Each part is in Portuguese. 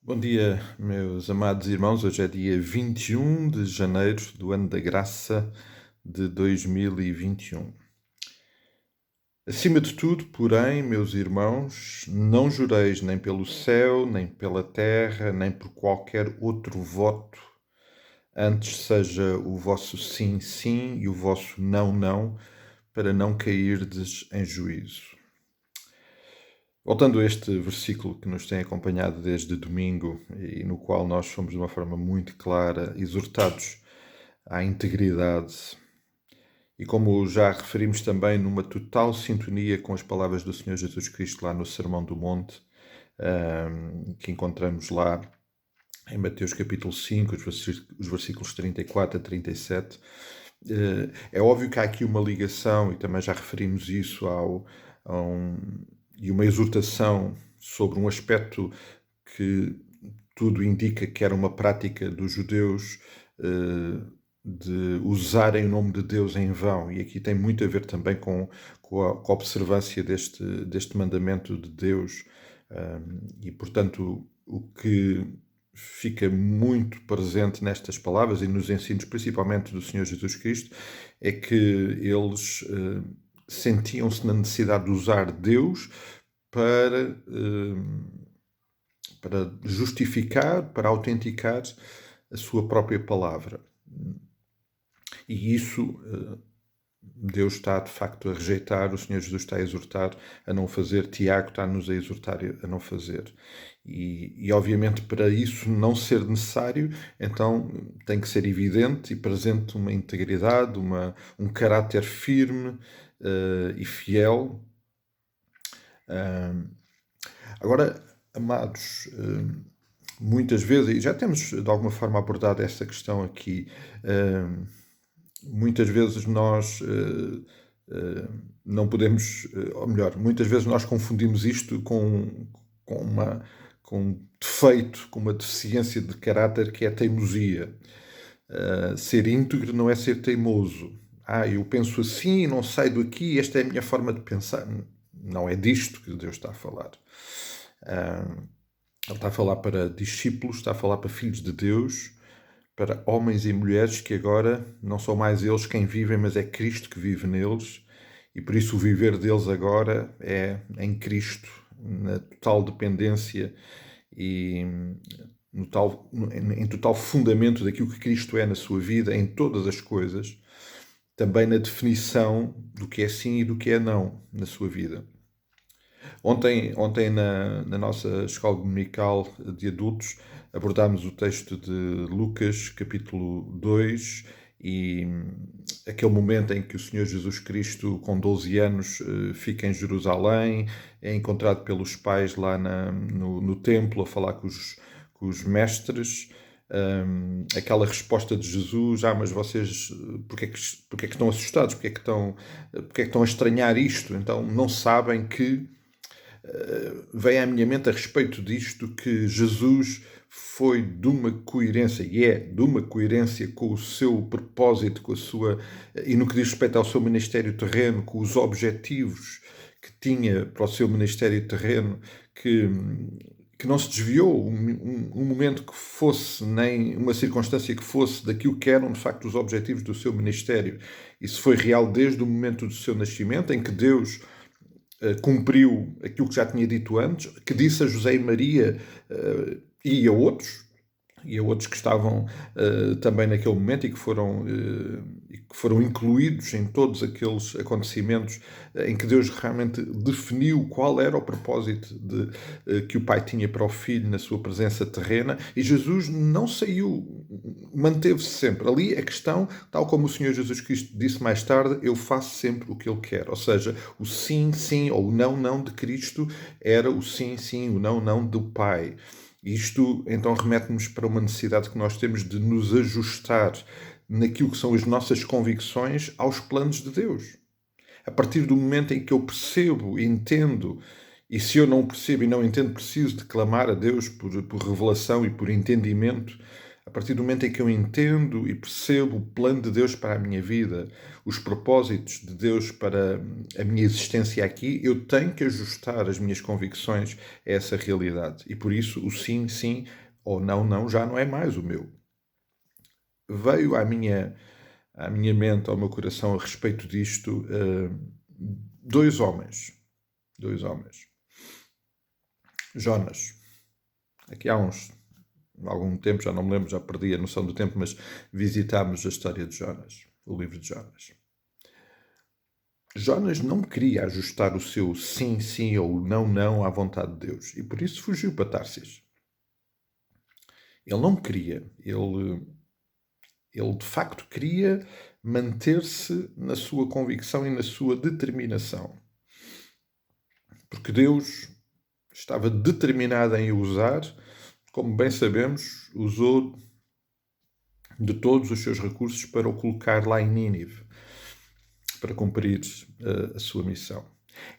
Bom dia, meus amados irmãos. Hoje é dia 21 de janeiro do ano da graça de 2021. Acima de tudo, porém, meus irmãos, não jureis nem pelo céu, nem pela terra, nem por qualquer outro voto, antes seja o vosso sim, sim e o vosso não, não, para não cairdes em juízo. Voltando a este versículo que nos tem acompanhado desde domingo e no qual nós fomos de uma forma muito clara exortados à integridade e como já referimos também numa total sintonia com as palavras do Senhor Jesus Cristo lá no Sermão do Monte, que encontramos lá em Mateus capítulo 5, os versículos 34 a 37, é óbvio que há aqui uma ligação, e também já referimos isso e uma exortação sobre um aspecto que tudo indica que era uma prática dos judeus de usarem o nome de Deus em vão. E aqui tem muito a ver também com a observância deste mandamento de Deus. E, portanto, o que fica muito presente nestas palavras e nos ensinos, principalmente do Senhor Jesus Cristo, é que eles sentiam-se na necessidade de usar Deus para, para justificar, para autenticar a sua própria palavra. E isso Deus está de facto a rejeitar, o Senhor Jesus está a exortar a não fazer, Tiago está-nos a exortar a não fazer. E obviamente para isso não ser necessário, então tem que ser evidente e presente uma integridade, um caráter firme e fiel. Agora, amados, muitas vezes, e já temos de alguma forma abordado esta questão aqui, muitas vezes nós não podemos, ou melhor, muitas vezes nós confundimos isto com um defeito, com uma deficiência de caráter que é a teimosia. Ser íntegro não é ser teimoso. Eu penso assim e não saio daqui, esta é a minha forma de pensar. Não é disto que Deus está a falar. Ele está a falar para discípulos, está a falar para filhos de Deus, para homens e mulheres que agora não são mais eles quem vivem, mas é Cristo que vive neles, e por isso o viver deles agora é em Cristo, na total dependência e em total fundamento daquilo que Cristo é na sua vida, em todas as coisas, também na definição do que é sim e do que é não na sua vida. Ontem na nossa escola dominical de adultos, abordámos o texto de Lucas, capítulo 2, e aquele momento em que o Senhor Jesus Cristo, com 12 anos, fica em Jerusalém, é encontrado pelos pais lá no templo a falar com os mestres. Aquela resposta de Jesus: mas vocês, porque é que estão assustados? Porque é que estão a estranhar isto? Então não sabem que vem à minha mente a respeito disto que Jesus foi de uma coerência, e é de uma coerência com o seu propósito, com a sua, e no que diz respeito ao seu ministério terreno, com os objetivos que tinha para o seu ministério terreno, que não se desviou um momento que fosse, nem uma circunstância que fosse daquilo que eram de facto os objetivos do seu ministério. Isso foi real desde o momento do seu nascimento, em que Deus cumpriu aquilo que já tinha dito antes, que disse a José e Maria e a outros que estavam também naquele momento e que foram incluídos em todos aqueles acontecimentos em que Deus realmente definiu qual era o propósito que o Pai tinha para o Filho na sua presença terrena, e Jesus não saiu, manteve-se sempre. Ali a questão, tal como o Senhor Jesus Cristo disse mais tarde: eu faço sempre o que Ele quer. Ou seja, o sim, sim, ou o não, não de Cristo era o sim, sim, o não, não do Pai. Isto então remete-nos para uma necessidade que nós temos de nos ajustar naquilo que são as nossas convicções aos planos de Deus. A partir do momento em que eu percebo, entendo, e se eu não percebo e não entendo, preciso de clamar a Deus por revelação e por entendimento A partir do momento em que eu entendo e percebo o plano de Deus para a minha vida, os propósitos de Deus para a minha existência aqui, eu tenho que ajustar as minhas convicções a essa realidade. E por isso o sim, sim ou não, não já não é mais o meu. Veio à minha mente, ao meu coração, a respeito disto, dois homens. Dois homens. Jonas. Aqui há algum tempo, já não me lembro, já perdi a noção do tempo, mas visitámos a história de Jonas, o livro de Jonas. Jonas não queria ajustar o seu sim, sim ou não, não à vontade de Deus e por isso fugiu para Tarsis. Ele não queria, ele de facto queria manter-se na sua convicção e na sua determinação. Porque Deus estava determinado em o usar, como bem sabemos, usou de todos os seus recursos para o colocar lá em Nínive, para cumprir a sua missão.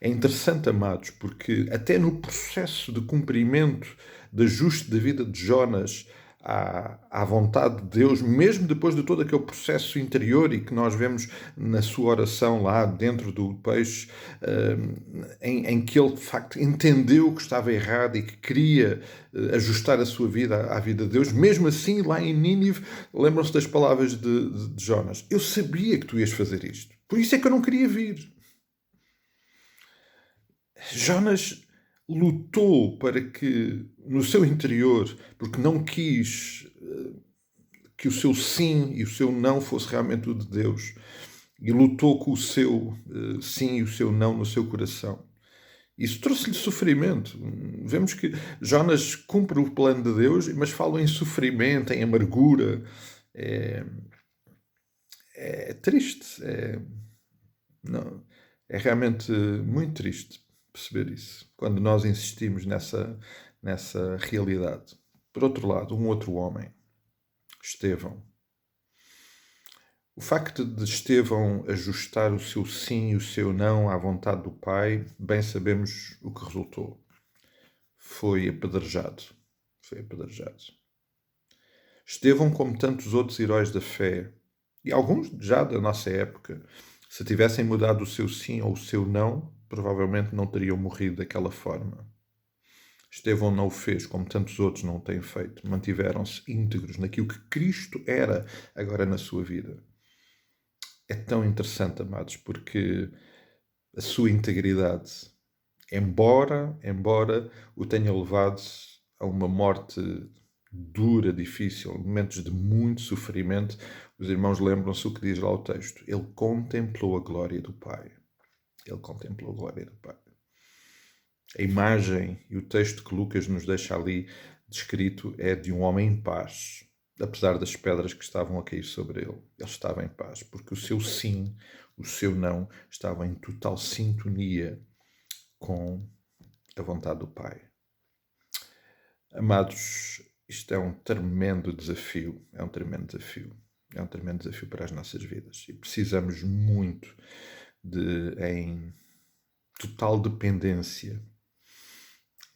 É interessante, amados, porque até no processo de cumprimento, de ajuste da vida de Jonas à vontade de Deus, mesmo depois de todo aquele processo interior e que nós vemos na sua oração lá dentro do peixe, em que ele de facto entendeu que estava errado e que queria ajustar a sua vida à vida de Deus, mesmo assim lá em Nínive, lembram-se das palavras de Jonas: eu sabia que tu ias fazer isto, por isso é que eu não queria vir. Jonas lutou para que, no seu interior, porque não quis que o seu sim e o seu não fosse realmente o de Deus, e lutou com o seu sim e o seu não no seu coração. Isso trouxe-lhe sofrimento. Vemos que Jonas cumpre o plano de Deus, mas fala em sofrimento, em amargura. É triste. Não, é realmente muito triste perceber isso, quando nós insistimos nessa realidade. Por outro lado, um outro homem, Estevão. O facto de Estevão ajustar o seu sim e o seu não à vontade do Pai, bem sabemos o que resultou. Foi apedrejado. Foi apedrejado. Estevão, como tantos outros heróis da fé, e alguns já da nossa época, se tivessem mudado o seu sim ou o seu não, provavelmente não teriam morrido daquela forma. Estevão não o fez, como tantos outros não o têm feito. Mantiveram-se íntegros naquilo que Cristo era agora na sua vida. É tão interessante, amados, porque a sua integridade, embora o tenha levado a uma morte dura, difícil, momentos de muito sofrimento, os irmãos lembram-se o que diz lá o texto. Ele contemplou a glória do Pai. Ele contemplou a glória do Pai. A imagem e o texto que Lucas nos deixa ali descrito é de um homem em paz, apesar das pedras que estavam a cair sobre ele. Ele estava em paz, porque o seu sim, o seu não, estavam em total sintonia com a vontade do Pai. Amados, isto é um tremendo desafio, é um tremendo desafio. É um tremendo desafio para as nossas vidas. E precisamos muito em total dependência,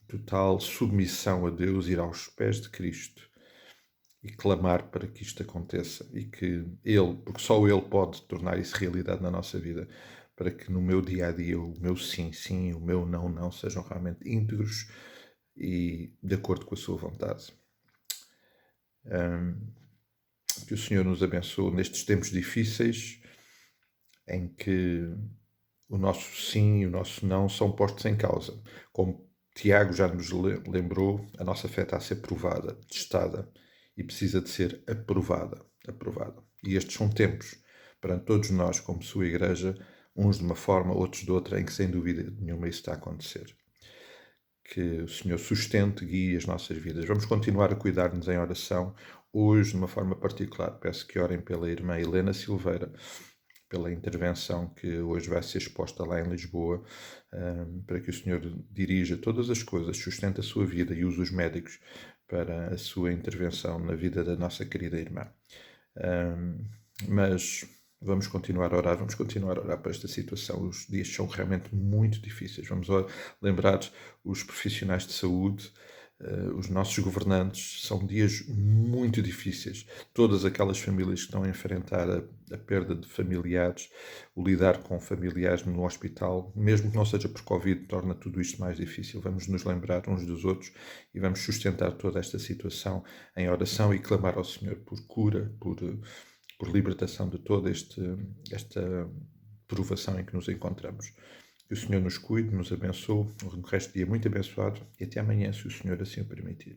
total submissão a Deus, ir aos pés de Cristo e clamar para que isto aconteça e que Ele, porque só Ele pode tornar isso realidade na nossa vida, para que no meu dia a dia o meu sim, sim, o meu não, não sejam realmente íntegros e de acordo com a sua vontade. Que o Senhor nos abençoe nestes tempos difíceis em que o nosso sim e o nosso não são postos em causa. Como Tiago já nos lembrou, a nossa fé está a ser provada, testada e precisa de ser aprovada. E estes são tempos para todos nós, como sua igreja, uns de uma forma, outros de outra, em que sem dúvida nenhuma isso está a acontecer. Que o Senhor sustente, guie as nossas vidas. Vamos continuar a cuidar-nos em oração. Hoje, de uma forma particular, peço que orem pela irmã Helena Silveira, pela intervenção que hoje vai ser exposta lá em Lisboa, para que o Senhor dirija todas as coisas, sustente a sua vida e use os médicos para a sua intervenção na vida da nossa querida irmã. Mas vamos continuar a orar para esta situação. Os dias são realmente muito difíceis. Vamos lembrar os profissionais de saúde os nossos governantes. São dias muito difíceis. Todas aquelas famílias que estão a enfrentar a perda de familiares, o lidar com familiares no hospital, mesmo que não seja por Covid, torna tudo isto mais difícil. Vamos nos lembrar uns dos outros e vamos sustentar toda esta situação em oração e clamar ao Senhor por cura, por libertação de toda esta provação em que nos encontramos. Que o Senhor nos cuide, nos abençoe, um resto de dia muito abençoado e até amanhã, se o Senhor assim o permitir.